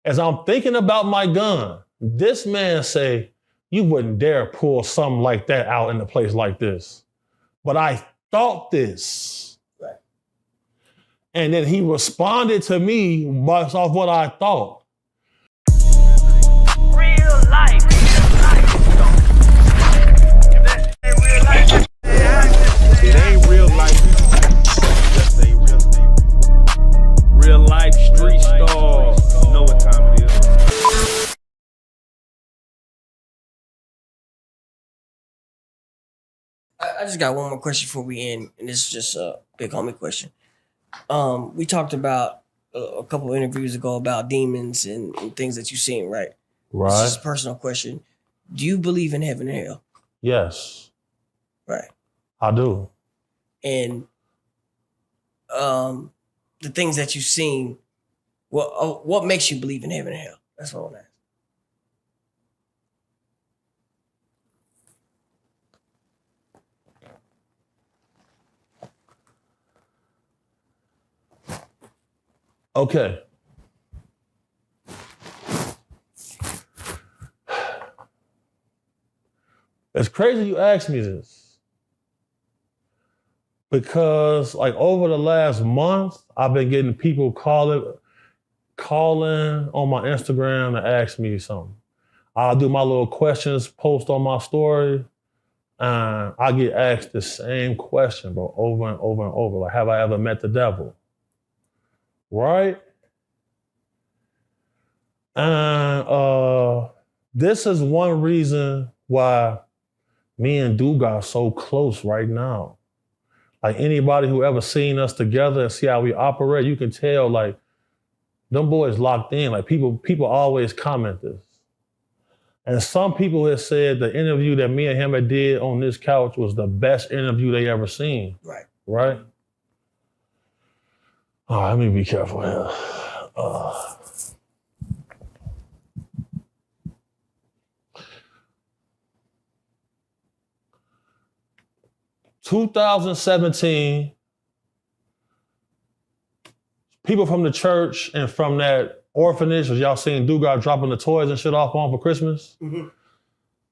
As I'm thinking about my gun, this man say, you wouldn't dare pull something like that out in a place like this. But I thought this. Right. And then he responded to me based off what I thought. Real life. It ain't real life. Just say real thing. Real life street stars. Know what time it is. I just got one more question before we end, and this is just a big homie question. We talked about a couple of interviews ago about demons and things that you've seen, right? Right. It's just a personal question. Do you believe in heaven and hell? Yes. Right. I do. And the things that you've seen, what makes you believe in heaven and hell? That's what I want to ask. Okay. It's crazy you asked me this. Because like over the last month, I've been getting people calling on my Instagram to ask me something. I'll do my little questions post on my story, and I get asked the same question, bro, over and over and over. Like, have I ever met the devil? Right? And this is one reason why me and Duga are so close right now. Like anybody who ever seen us together and see how we operate, you can tell like them boys locked in. Like people always comment this. And some people have said the interview that me and him had did on this couch was the best interview they ever seen. Right. Right? All right, let me be careful here. 2017, people from the church and from that orphanage, as y'all seen Duga dropping the toys and shit off on for Christmas,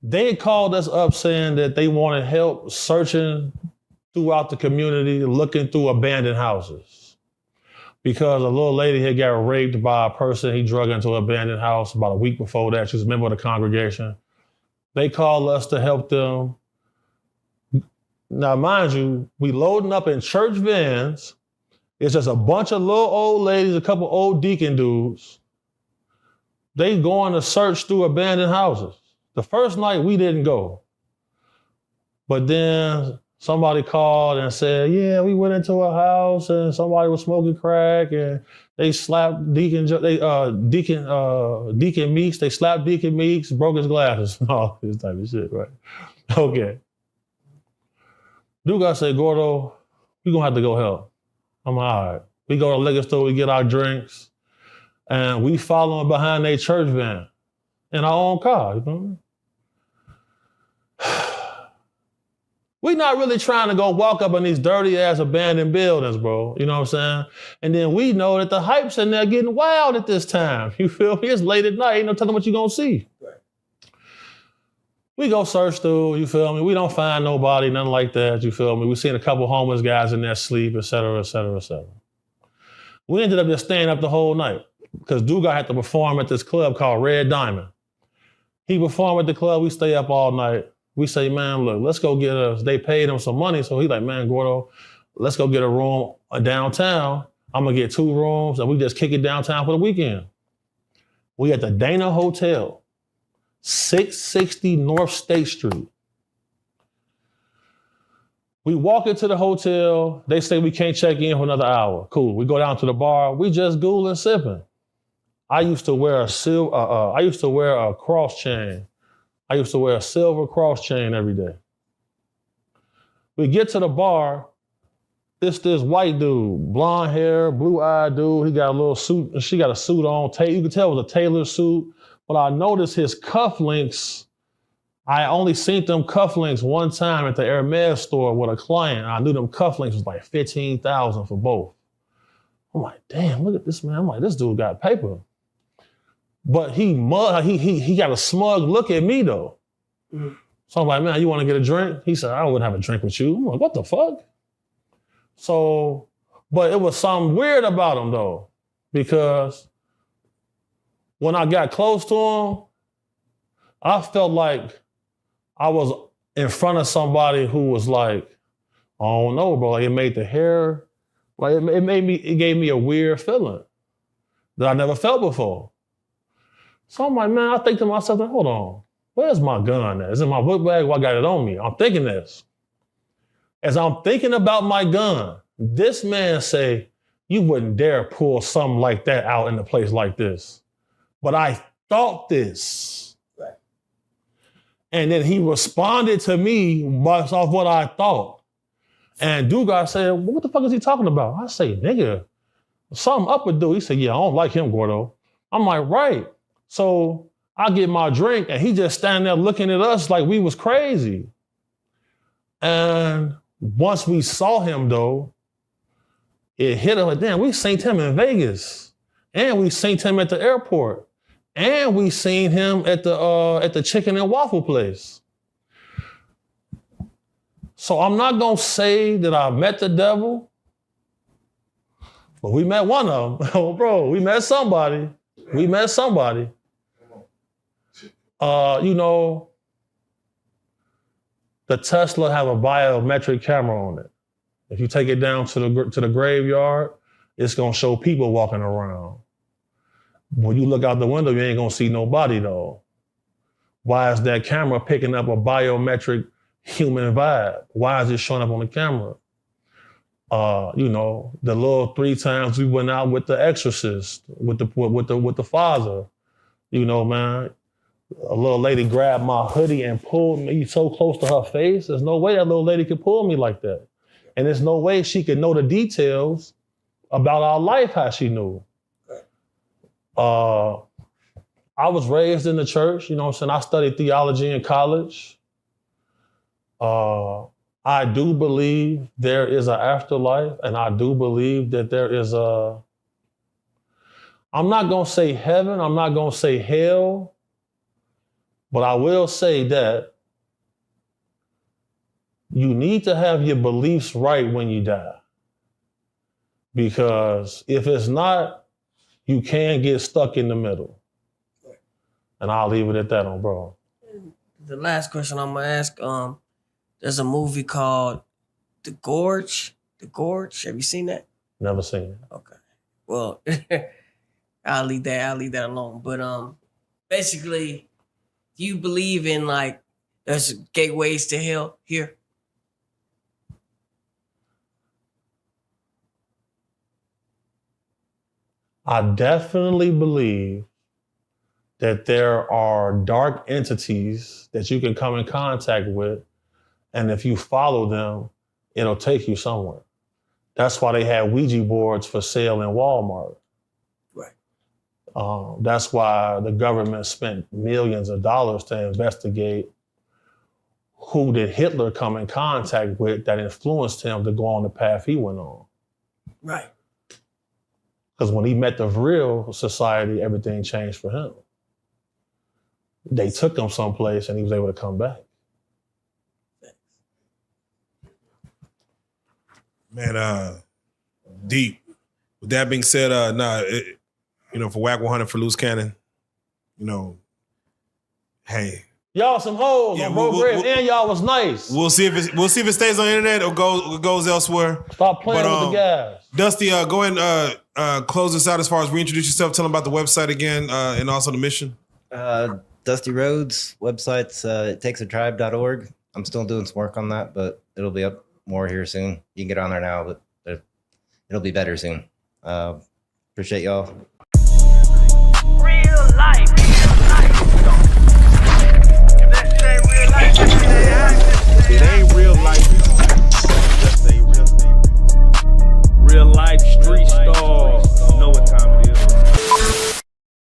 they called us up saying that they wanted help searching throughout the community, looking through abandoned houses. Because a little lady had got raped by a person he drug into an abandoned house about a week before that. She was a member of the congregation. They called us to help them. Now, mind you, we loading up in church vans. It's just a bunch of little old ladies, a couple old deacon dudes. They going to search through abandoned houses. The first night we didn't go. But then somebody called and said, yeah, we went into a house and somebody was smoking crack and they slapped Deacon Meeks. They slapped Deacon Meeks, broke his glasses, all this type of shit, right? Okay. Duga said, Gordo, we gonna have to go help. I'm like, all right. We go to the liquor store, we get our drinks, and we follow them behind their church van in our own car, you know? We not really trying to go walk up in these dirty ass abandoned buildings, bro. You know what I'm saying? And then we know that the hype's in there getting wild at this time. You feel me? It's late at night, ain't no telling what you gonna see. Right. We go search through, you feel me? We don't find nobody, nothing like that, you feel me? We seen a couple homeless guys in there sleep, et cetera, et cetera, et cetera. We ended up just staying up the whole night because Duga had to perform at this club called Red Diamond. He performed at the club, we stay up all night. We say, man, look, let's go get us. They paid him some money, so he's like, man, Gordo, let's go get a room downtown. I'm gonna get 2 rooms and we just kick it downtown for the weekend. We at the Dana Hotel. 660 North State Street. We walk into the hotel. They say we can't check in for another hour. Cool. We go down to the bar. We just gooling sipping. I used to wear a cross chain. I used to wear a silver cross chain every day. We get to the bar. This white dude, blonde hair, blue-eyed dude. He got a little suit, and she got a suit on. You could tell it was a tailored suit. But I noticed his cufflinks. I only seen them cufflinks one time at the Hermes store with a client. I knew them cufflinks was like $15,000 for both. I'm like, damn, look at this man. I'm like, this dude got paper. But he got a smug look at me though. Mm-hmm. So I'm like, man, you want to get a drink? He said, I wouldn't have a drink with you. I'm like, what the fuck? So, but it was something weird about him though, because when I got close to him, I felt like I was in front of somebody who was like, I don't know, bro. Like it made the hair, like it gave me a weird feeling that I never felt before. So I'm like, man, I think to myself, hold on, where's my gun at? Is it in my book bag? Well, I got it on me. I'm thinking this. As I'm thinking about my gun, this man say, you wouldn't dare pull something like that out in a place like this. But I thought this. Right. And then he responded to me based off what I thought. And Dugas said, what the fuck is he talking about? I say, nigga, something up with dude. He said, yeah, I don't like him, Gordo. I'm like, right. So I get my drink and he just standing there looking at us like we was crazy. And once we saw him though, it hit us like, damn, we seen him in Vegas. And we seen him at the airport. And we seen him at the chicken and waffle place. So I'm not gonna say that I met the devil, but we met one of them. Oh, bro, we met somebody. We met somebody. You know, the Tesla have a biometric camera on it. If you take it down to the graveyard, it's gonna show people walking around. When you look out the window, you ain't gonna see nobody though. Why is that camera picking up a biometric human vibe? Why is it showing up on the camera? You know, the little 3 times we went out with the exorcist, with the father, you know, man. A little lady grabbed my hoodie and pulled me so close to her face. There's no way that little lady could pull me like that. And there's no way she could know the details about our life how she knew. I was raised in the church, you know what I'm saying? I studied theology in college. I do believe there is an afterlife, and I do believe that there is I'm not gonna say heaven, I'm not gonna say hell, but I will say that you need to have your beliefs right when you die. Because if it's not, you can get stuck in the middle. And I'll leave it at that on bro. The last question I'm gonna ask, there's a movie called The Gorge. The Gorge. Have you seen that? Never seen it. Okay. Well, I'll leave that alone. But basically, do you believe in like there's gateways to hell here? I definitely believe that there are dark entities that you can come in contact with, and if you follow them, it'll take you somewhere. That's why they had Ouija boards for sale in Walmart. Right. That's why the government spent millions of dollars to investigate who did Hitler come in contact with that influenced him to go on the path he went on. Right. Because when he met the real society, everything changed for him. They took him someplace and he was able to come back. Man, deep. With that being said, for Whack 100 for Loose Cannon, hey. Y'all some hoes on Bro Grave, and y'all was nice. We'll see if it stays on the internet or goes elsewhere. Stop playing with the guys. Dusty, go ahead and close this out as far as reintroduce yourself. Tell them about the website again and also the mission. Dusty Rhodes website's itakesatribe.org. I'm still doing some work on that, but it'll be up more here soon. You can get on there now, but it'll be better soon. Appreciate y'all. Real life.